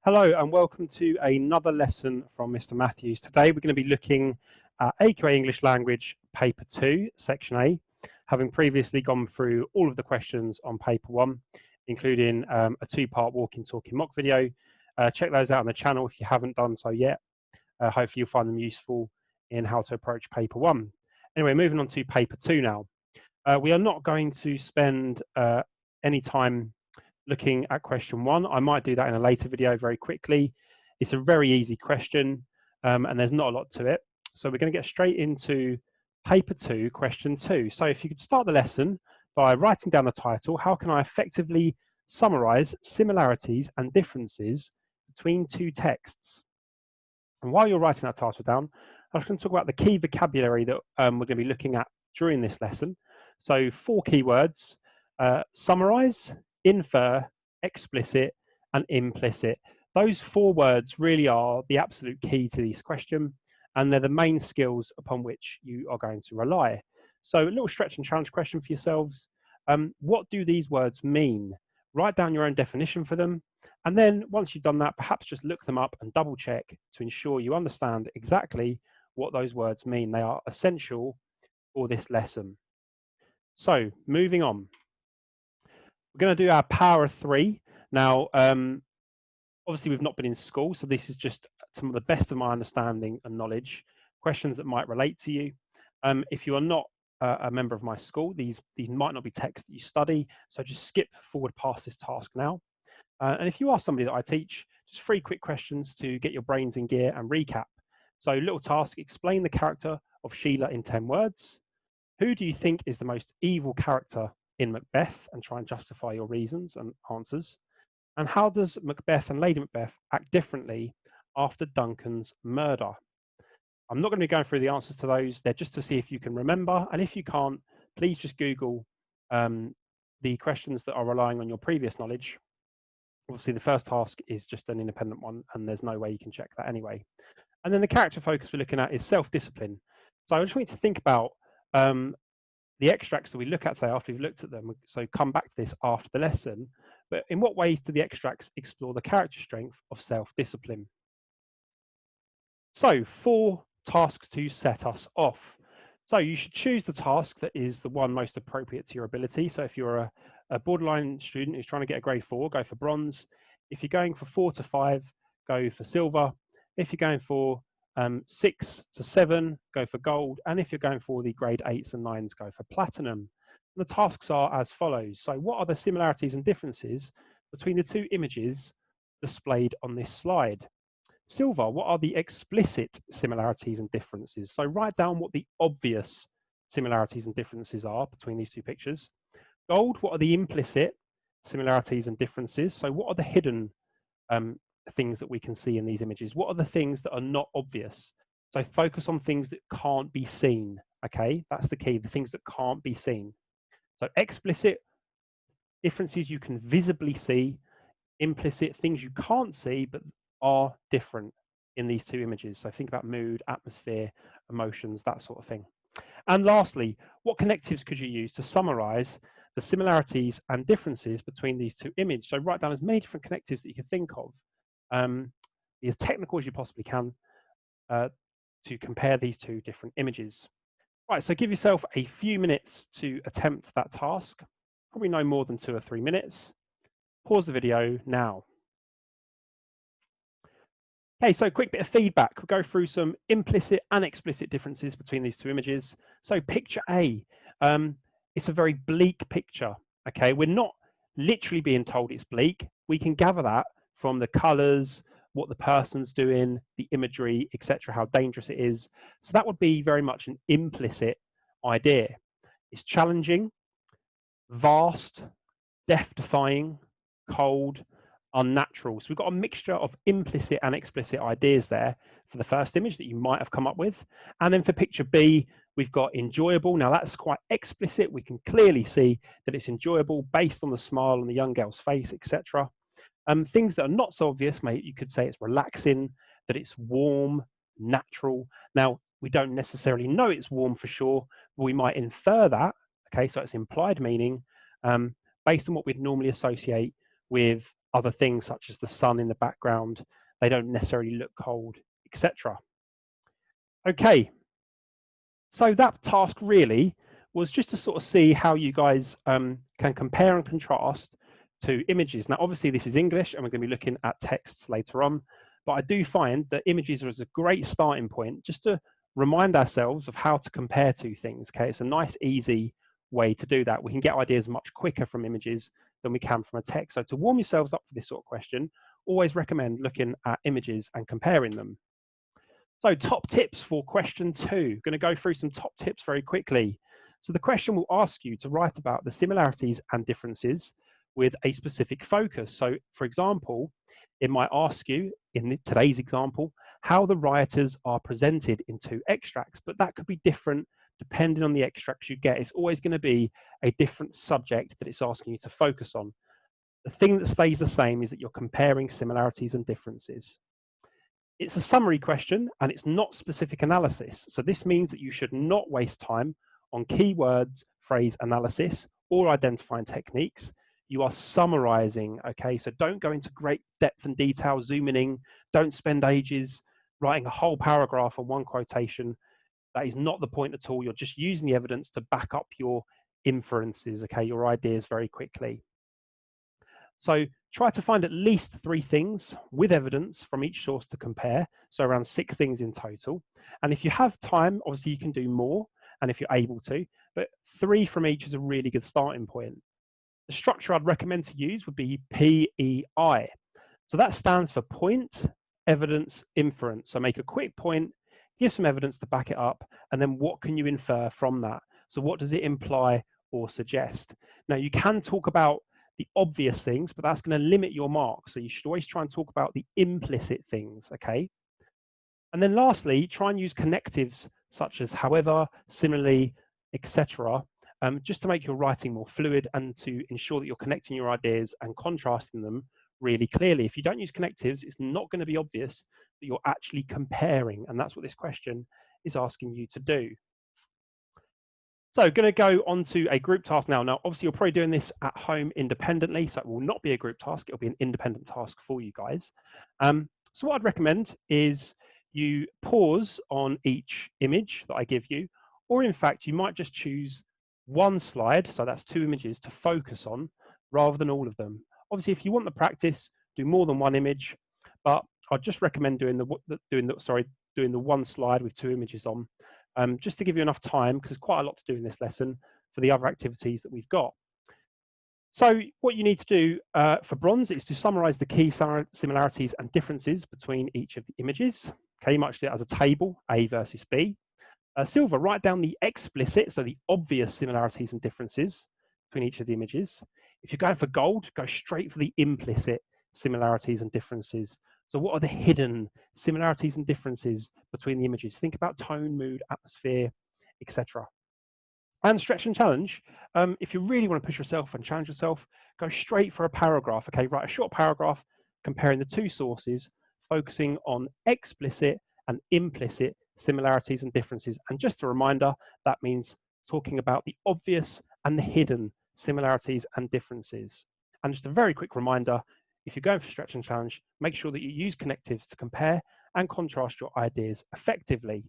Hello and welcome to another lesson from Mr. Matthews. Today we're going to be looking at AQA English Language Paper 2, Section A, having previously gone through all of the questions on Paper 1, including a two-part walking talking mock video. Check those out on the channel if you haven't done so yet. Hopefully you'll find them useful in how to approach Paper 1. Anyway, moving on to Paper 2 now. We are not going to spend any time looking at question 1. I might do that in a later video very quickly. It's a very easy question and there's not a lot to it. So we're going to get straight into paper 2, question 2. So if you could start the lesson by writing down the title, how can I effectively summarize similarities and differences between two texts? And while you're writing that title down, I'm just going to talk about the key vocabulary that we're going to be looking at during this lesson. So 4 keywords: summarize, infer, explicit, and implicit. Those 4 words really are the absolute key to this question, and they're the main skills upon which you are going to rely. So a little stretch and challenge question for yourselves. What do these words mean? Write down your own definition for them, and then once you've done that, perhaps just look them up and double check to ensure you understand exactly what those words mean. They are essential for this lesson. So moving on. We're going to do our power of 3. Now, obviously we've not been in school, so this is just some of the best of my understanding and knowledge, questions that might relate to you. If you are not a member of my school, these might not be texts that you study, so just skip forward past this task now. And if you are somebody that I teach, just 3 quick questions to get your brains in gear and recap. So little task: explain the character of Sheila in 10 words. Who do you think is the most evil character in Macbeth, and try and justify your reasons and answers. And how does Macbeth and Lady Macbeth act differently after Duncan's murder? I'm not going to be going through the answers to those. They're just to see if you can remember, and if you can't, please just Google the questions that are relying on your previous knowledge. Obviously the first task is just an independent one, and there's no way you can check that anyway. And then the character focus we're looking at is self-discipline. So I just want you to think about the extracts that we look at today after we've looked at them. So come back to this after the lesson. But in what ways do the extracts explore the character strength of self-discipline? So 4 tasks to set us off. So you should choose the task that is the one most appropriate to your ability. So if you're a borderline student who's trying to get a grade 4, go for bronze. If you're going for 4 to 5, go for silver. If you're going for 6 to 7, go for gold, and if you're going for the grade 8s and 9s, go for platinum. And the tasks are as follows. So what are the similarities and differences between the 2 images displayed on this slide? Silver, what are the explicit similarities and differences? So write down what the obvious similarities and differences are between these 2 pictures. Gold, what are the implicit similarities and differences? So what are the hidden things that we can see in these images? What are the things that are not obvious? So focus on things that can't be seen. Okay, that's the key, the things that can't be seen. So explicit differences you can visibly see, implicit things you can't see but are different in these 2 images. So think about mood, atmosphere, emotions, that sort of thing. And lastly, what connectives could you use to summarize the similarities and differences between these 2 images? So write down as many different connectives that you can think of. Be as technical as you possibly can to compare these 2 different images. Right, so give yourself a few minutes to attempt that task, probably no more than 2 or 3 minutes. Pause the video now. Okay, so quick bit of feedback. We'll go through some implicit and explicit differences between these 2 images. So picture A, it's a very bleak picture. Okay, we're not literally being told it's bleak. We can gather that from the colors, what the person's doing, the imagery, etc., how dangerous it is. So that would be very much an implicit idea. It's challenging, vast, death-defying, cold, unnatural. So we've got a mixture of implicit and explicit ideas there for the first image that you might have come up with. And then for picture B, we've got enjoyable. Now that's quite explicit. We can clearly see that it's enjoyable based on the smile on the young girl's face, etc. Things that are not so obvious, mate, you could say it's relaxing, that it's warm, natural. Now, we don't necessarily know it's warm for sure, but we might infer that, okay, so it's implied meaning, based on what we'd normally associate with other things such as the sun in the background. They don't necessarily look cold, etc. Okay, so that task really was just to sort of see how you guys can compare and contrast to images. Now, obviously, this is English, and we're going to be looking at texts later on. But I do find that images are a great starting point just to remind ourselves of how to compare two things. Okay, it's a nice, easy way to do that. We can get ideas much quicker from images than we can from a text. So to warm yourselves up for this sort of question, always recommend looking at images and comparing them. So top tips for question 2. Going to go through some top tips very quickly. So the question will ask you to write about the similarities and differences with a specific focus. So for example, it might ask you in today's example, how the writers are presented in two extracts, but that could be different depending on the extracts you get. It's always going to be a different subject that it's asking you to focus on. The thing that stays the same is that you're comparing similarities and differences. It's a summary question and it's not specific analysis. So this means that you should not waste time on keywords, phrase analysis, or identifying techniques. You are summarizing, okay? So don't go into great depth and detail, zooming in. Don't spend ages writing a whole paragraph on one quotation. That is not the point at all. You're just using the evidence to back up your inferences, okay? Your ideas very quickly. So try to find at least 3 things with evidence from each source to compare, so around 6 things in total. And if you have time, obviously you can do more, and if you're able to, but 3 from each is a really good starting point. The structure I'd recommend to use would be PEI. So that stands for point, evidence, inference. So make a quick point, give some evidence to back it up, and then what can you infer from that? So what does it imply or suggest? Now you can talk about the obvious things, but that's going to limit your mark. So you should always try and talk about the implicit things, okay? And then lastly, try and use connectives such as however, similarly, etc., just to make your writing more fluid and to ensure that you're connecting your ideas and contrasting them really clearly. If you don't use connectives, it's not going to be obvious that you're actually comparing, and that's what this question is asking you to do. So going to go on to a group task now. Now, obviously, you're probably doing this at home independently, so it will not be a group task. It'll be an independent task for you guys. So what I'd recommend is you pause on each image that I give you, or in fact, you might just choose one slide, so that's 2 images, to focus on rather than all of them. Obviously, if you want the practice, do more than one image, but I'd just recommend doing the one slide with 2 images on. Just to give you enough time, because there's quite a lot to do in this lesson for the other activities that we've got. So what you need to do for bronze is to summarize the key similarities and differences between each of the images. Okay, you might do it as a table, A versus B. Silver, write down the explicit, so the obvious similarities and differences between each of the images. If you're going for gold, go straight for the implicit similarities and differences. So what are the hidden similarities and differences between the images? Think about tone, mood, atmosphere, etc. And stretch and challenge. If you really want to push yourself and challenge yourself, go straight for a paragraph. Okay, write a short paragraph comparing the 2 sources, focusing on explicit and implicit similarities and differences. And just a reminder, that means talking about the obvious and the hidden similarities and differences. And just a very quick reminder, if you're going for stretch and challenge, make sure that you use connectives to compare and contrast your ideas effectively.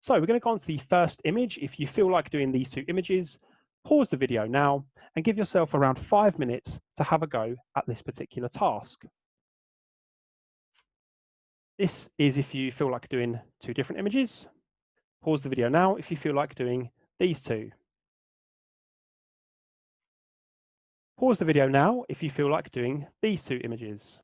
So we're going to go on to the first image. If you feel like doing these 2 images, pause the video now and give yourself around 5 minutes to have a go at this particular task. This is if you feel like doing 2 different images. Pause the video now if you feel like doing these 2. Pause the video now if you feel like doing these 2 images.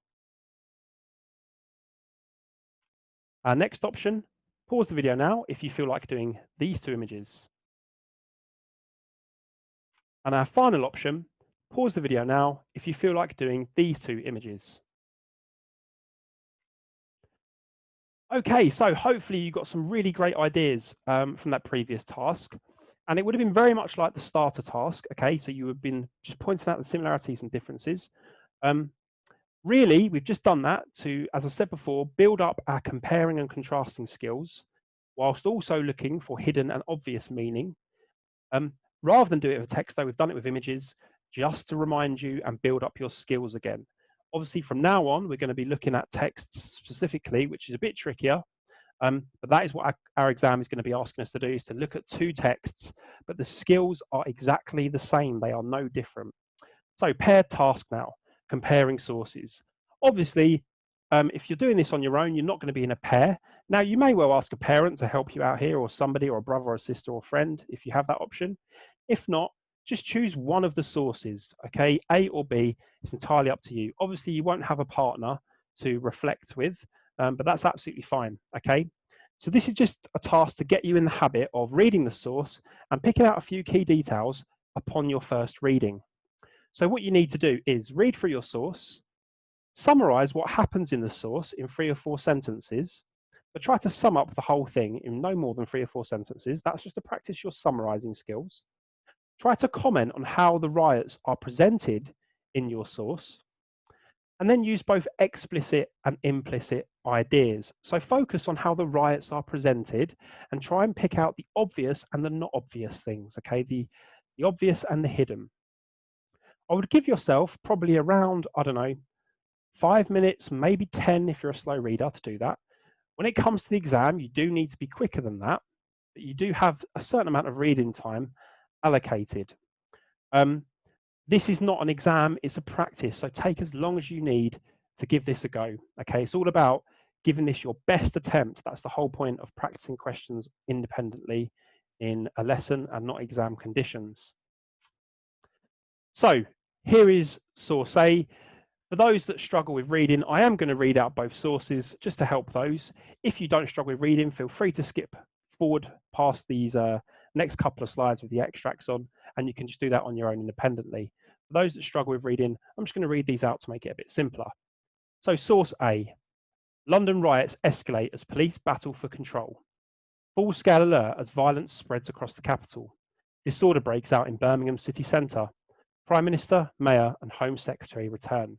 Our next option, pause the video now if you feel like doing these 2 images. And our final option, pause the video now if you feel like doing these 2 images. Okay, so hopefully you got some really great ideas from that previous task. And it would have been very much like the starter task, okay? So you have been just pointing out the similarities and differences. Really, we've just done that to, as I said before, build up our comparing and contrasting skills, whilst also looking for hidden and obvious meaning. Rather than do it with text, though, we've done it with images, just to remind you and build up your skills again. Obviously, from now on, we're going to be looking at texts specifically, which is a bit trickier. But that is what our exam is going to be asking us to do, is to look at two texts, but the skills are exactly the same. They are no different. So paired task now, comparing sources. Obviously, if you're doing this on your own, you're not going to be in a pair. Now, you may well ask a parent to help you out here, or somebody, or a brother or a sister or friend, if you have that option. If not, just choose one of the sources, okay? A or B, it's entirely up to you. Obviously, you won't have a partner to reflect with, but that's absolutely fine, okay? So this is just a task to get you in the habit of reading the source and picking out a few key details upon your first reading. So what you need to do is read through your source, summarize what happens in the source in 3 or 4 sentences, but try to sum up the whole thing in no more than 3 or 4 sentences. That's just to practice your summarizing skills. Try to comment on how the riots are presented in your source, and then use both explicit and implicit ideas. So focus on how the riots are presented and try and pick out the obvious and the not obvious things, okay? The obvious and the hidden. I would give yourself probably around, I don't know, 5 minutes, maybe 10 if you're a slow reader to do that. When it comes to the exam, you do need to be quicker than that, but you do have a certain amount of reading time allocated. This is not an exam, it's a practice, so take as long as you need to give this a go. Okay, it's all about giving this your best attempt. That's the whole point of practicing questions independently in a lesson and not exam conditions. So here is source A. For those that struggle with reading, I am going to read out both sources just to help those. If you don't struggle with reading, feel free to skip forward past these next couple of slides with the extracts on, and you can just do that on your own independently. For those that struggle with reading, I'm just going to read these out to make it a bit simpler. So source A, London riots escalate as police battle for control. Full-scale alert as violence spreads across the capital. Disorder breaks out in Birmingham city centre. Prime Minister, Mayor and Home Secretary return.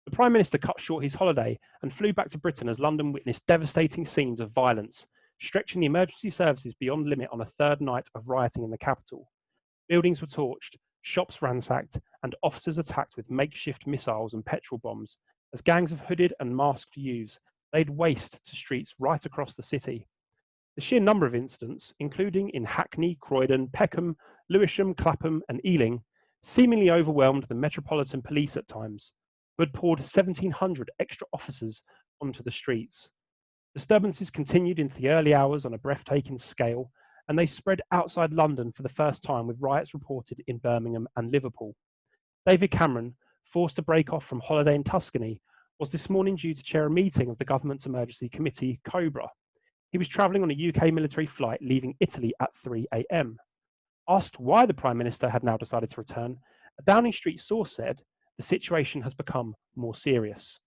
The Prime Minister cut short his holiday and flew back to Britain as London witnessed devastating scenes of violence, stretching the emergency services beyond limit on a third night of rioting in the capital. Buildings were torched, shops ransacked, and officers attacked with makeshift missiles and petrol bombs as gangs of hooded and masked youths laid waste to streets right across the city. The sheer number of incidents, including in Hackney, Croydon, Peckham, Lewisham, Clapham, and Ealing, seemingly overwhelmed the Metropolitan Police at times, who had poured 1,700 extra officers onto the streets. Disturbances continued into the early hours on a breathtaking scale, and they spread outside London for the first time, with riots reported in Birmingham and Liverpool. David Cameron, forced to break off from holiday in Tuscany, was this morning due to chair a meeting of the government's emergency committee, COBRA. He was travelling on a UK military flight leaving Italy at 3 a.m. Asked why the Prime Minister had now decided to return, a Downing Street source said, "The situation has become more serious."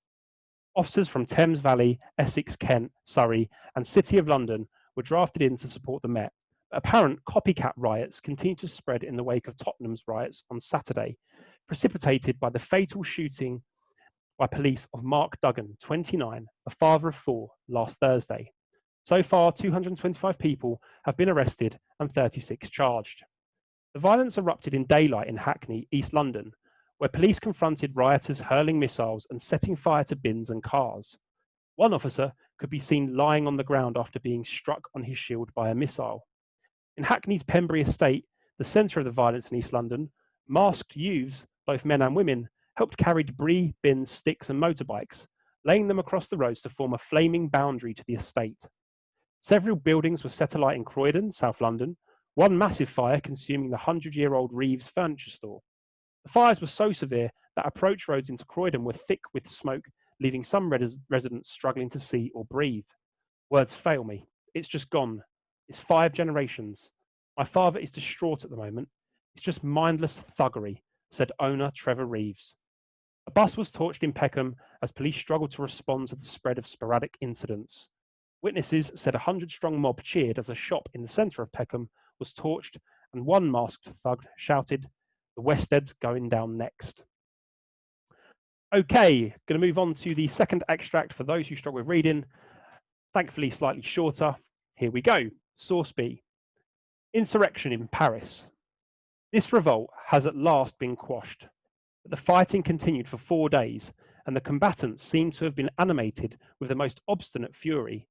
Officers from Thames Valley, Essex, Kent, Surrey, and City of London were drafted in to support the Met. But apparent copycat riots continued to spread in the wake of Tottenham's riots on Saturday, precipitated by the fatal shooting by police of Mark Duggan, 29, a father of 4, last Thursday. So far, 225 people have been arrested and 36 charged. The violence erupted in daylight in Hackney, East London, where police confronted rioters hurling missiles and setting fire to bins and cars. One officer could be seen lying on the ground after being struck on his shield by a missile. In Hackney's Pembury estate, the centre of the violence in East London, masked youths, both men and women, helped carry debris, bins, sticks and motorbikes, laying them across the roads to form a flaming boundary to the estate. Several buildings were set alight in Croydon, South London, one massive fire consuming the 100-year-old Reeves furniture store. The fires were so severe that approach roads into Croydon were thick with smoke, leaving some residents struggling to see or breathe. Words fail me. It's just gone. It's 5 generations. My father is distraught at the moment. It's just mindless thuggery, said owner Trevor Reeves. A bus was torched in Peckham as police struggled to respond to the spread of sporadic incidents. Witnesses said a 100-strong mob cheered as a shop in the centre of Peckham was torched, and one masked thug shouted, "The West End's going down next." Okay, going to move on to the second extract for those who struggle with reading. Thankfully, slightly shorter. Here we go. Source B. Insurrection in Paris. This revolt has at last been quashed, but the fighting continued for 4 days and the combatants seem to have been animated with the most obstinate fury.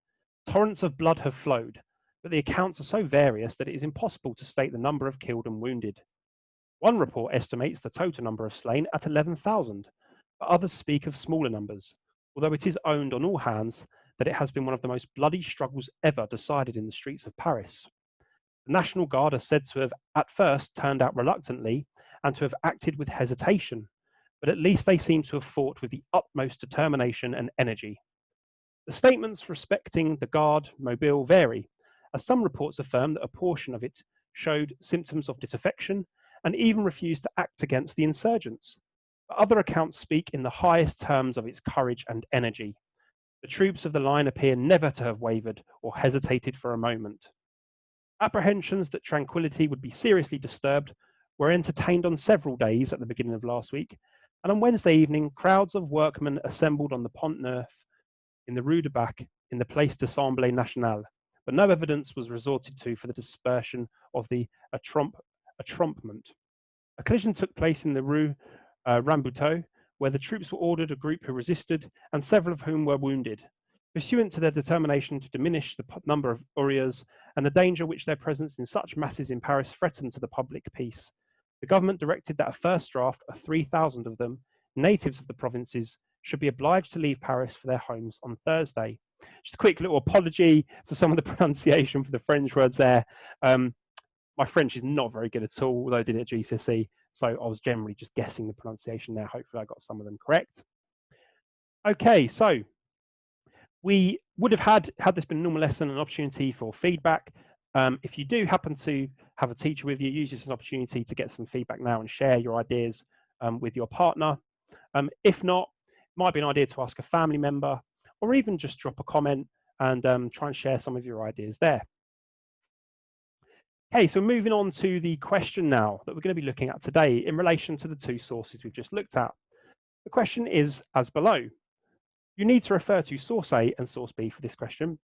Torrents of blood have flowed, but the accounts are so various that it is impossible to state the number of killed and wounded. One report estimates the total number of slain at 11,000, but others speak of smaller numbers, although it is owned on all hands that it has been one of the most bloody struggles ever decided in the streets of Paris. The National Guard are said to have at first turned out reluctantly and to have acted with hesitation, but at least they seem to have fought with the utmost determination and energy. The statements respecting the Guard Mobile vary, as some reports affirm that a portion of it showed symptoms of disaffection and even refused to act against the insurgents. But other accounts speak in the highest terms of its courage and energy. The troops of the line appear never to have wavered or hesitated for a moment. Apprehensions that tranquility would be seriously disturbed were entertained on several days at the beginning of last week, and on Wednesday evening, crowds of workmen assembled on the Pont Neuf in the Rue de Bac in the Place d'Assemblée Nationale, but no evidence was resorted to for the dispersion of the attroupement. A collision took place in the Rue Rambuteau, where the troops were ordered, a group who resisted, and several of whom were wounded. Pursuant to their determination to diminish the number of ouriers and the danger which their presence in such masses in Paris threatened to the public peace, the government directed that a first draft of 3,000 of them, natives of the provinces, should be obliged to leave Paris for their homes on Thursday. Just a quick little apology for some of the pronunciation for the French words there. My French is not very good at all, although I did it at GCSE, so I was generally just guessing the pronunciation there. Hopefully I got some of them correct. Okay, so we would have had this been a normal lesson, an opportunity for feedback. If you do happen to have a teacher with you, use this as an opportunity to get some feedback now and share your ideas with your partner. If not, it might be an idea to ask a family member, or even just drop a comment and try and share some of your ideas there. Okay, so moving on to the question now that we're going to be looking at today in relation to the two sources we've just looked at. The question is as below. You need to refer to source A and source B for this question.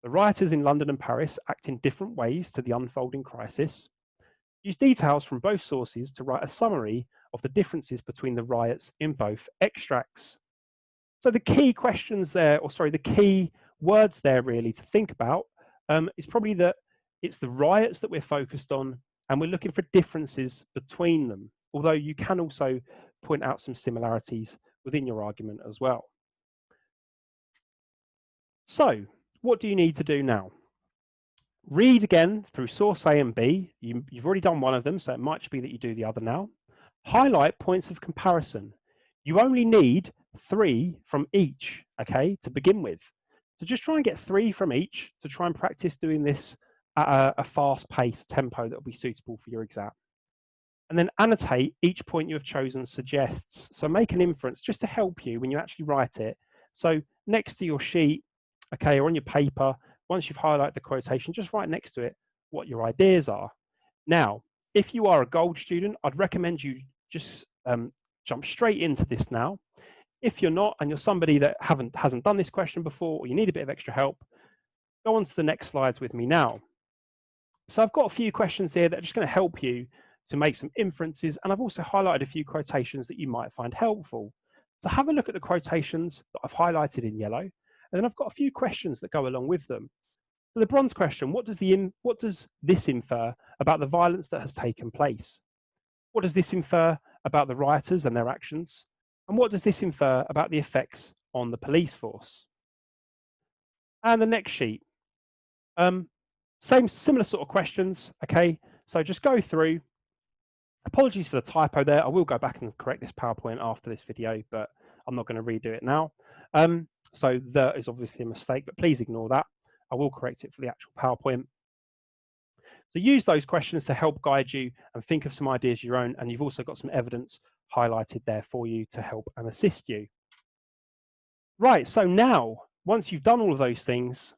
The rioters in London and Paris act in different ways to the unfolding crisis. Use details from both sources to write a summary of the differences between the riots in both extracts. So the key questions there, or sorry, the key words there really to think about is probably that it's the riots that we're focused on and we're looking for differences between them, although you can also point out some similarities within your argument as well. So what do you need to do now? Read again through source A and B. You've already done one of them, so it might be that you do the other now. Highlight points of comparison. You only need 3 from each, okay, to begin with. So just try and get 3 from each to try and practice doing this at a fast-paced tempo that will be suitable for your exam. And then annotate each point you have chosen suggests. So make an inference just to help you when you actually write it. So next to your sheet, okay, or on your paper, once you've highlighted the quotation, just write next to it what your ideas are. Now, if you are a gold student, I'd recommend you just jump straight into this now. If you're not, and you're somebody that hasn't done this question before, or you need a bit of extra help, go on to the next slides with me now. So I've got a few questions here that are just going to help you to make some inferences, and I've also highlighted a few quotations that you might find helpful. So have a look at the quotations that I've highlighted in yellow, and then I've got a few questions that go along with them. So the bronze question, what does this infer about the violence that has taken place? What does this infer about the rioters and their actions? And what does this infer about the effects on the police force? And the next sheet, similar sort of questions, okay? So just go through. Apologies for the typo there. I will go back and correct this PowerPoint after this video, but I'm not going to redo it now. So that is obviously a mistake, but please ignore that. I will correct it for the actual PowerPoint. So use those questions to help guide you and think of some ideas of your own, and you've also got some evidence highlighted there for you to help and assist you. Right, so now, once you've done all of those things,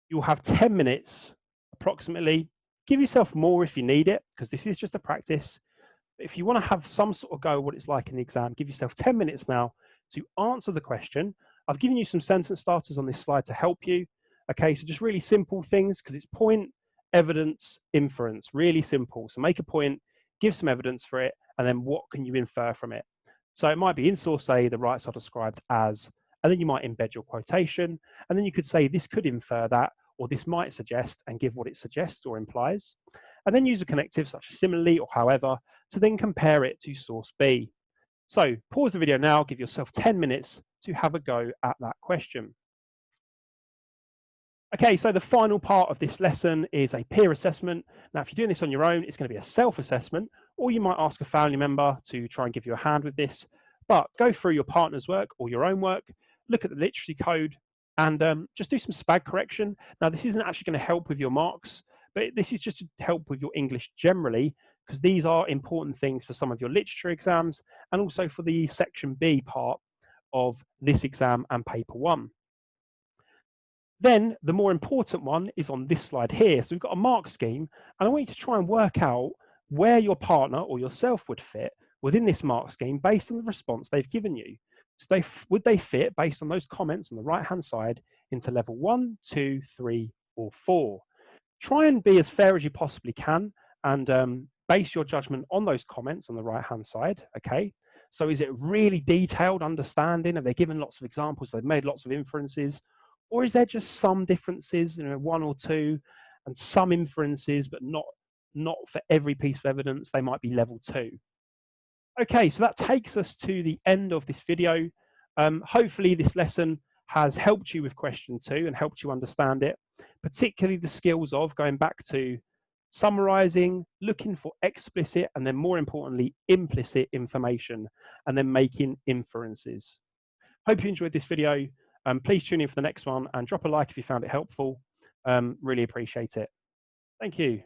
you'll have 10 minutes approximately. Give yourself more if you need it, because this is just a practice. But if you want to have some sort of go at what it's like in the exam, give yourself 10 minutes now to answer the question. I've given you some sentence starters on this slide to help you. Okay, so just really simple things, because it's point, evidence, inference, really simple. So make a point, give some evidence for it, and then what can you infer from it? So it might be in source A, the rights are described as, and then you might embed your quotation, and then you could say this could infer that, or this might suggest, and give what it suggests or implies, and then use a connective such as similarly or however to then compare it to source B. So pause the video now, give yourself 10 minutes to have a go at that question. Okay, so the final part of this lesson is a peer assessment. Now, if you're doing this on your own, it's going to be a self-assessment, or you might ask a family member to try and give you a hand with this. But go through your partner's work or your own work, look at the literacy code, and just do some spag correction. Now, this isn't actually going to help with your marks, but this is just to help with your English generally, because these are important things for some of your literature exams, and also for the section B part of this exam and paper 1. Then the more important one is on this slide here. So we've got a mark scheme, and I want you to try and work out where your partner or yourself would fit within this mark scheme based on the response they've given you. So would they fit based on those comments on the right-hand side into level 1, 2, 3, or 4? Try and be as fair as you possibly can, and base your judgment on those comments on the right-hand side, okay? So is it really detailed understanding? Have they given lots of examples? They've made lots of inferences? Or is there just some differences, 1 or 2, and some inferences, but not for every piece of evidence? They might be level 2. Okay, so that takes us to the end of this video. Hopefully this lesson has helped you with question 2 and helped you understand it, particularly the skills of going back to summarizing, looking for explicit, and then more importantly, implicit information, and then making inferences. Hope you enjoyed this video. Please tune in for the next one and drop a like if you found it helpful. Really appreciate it. Thank you.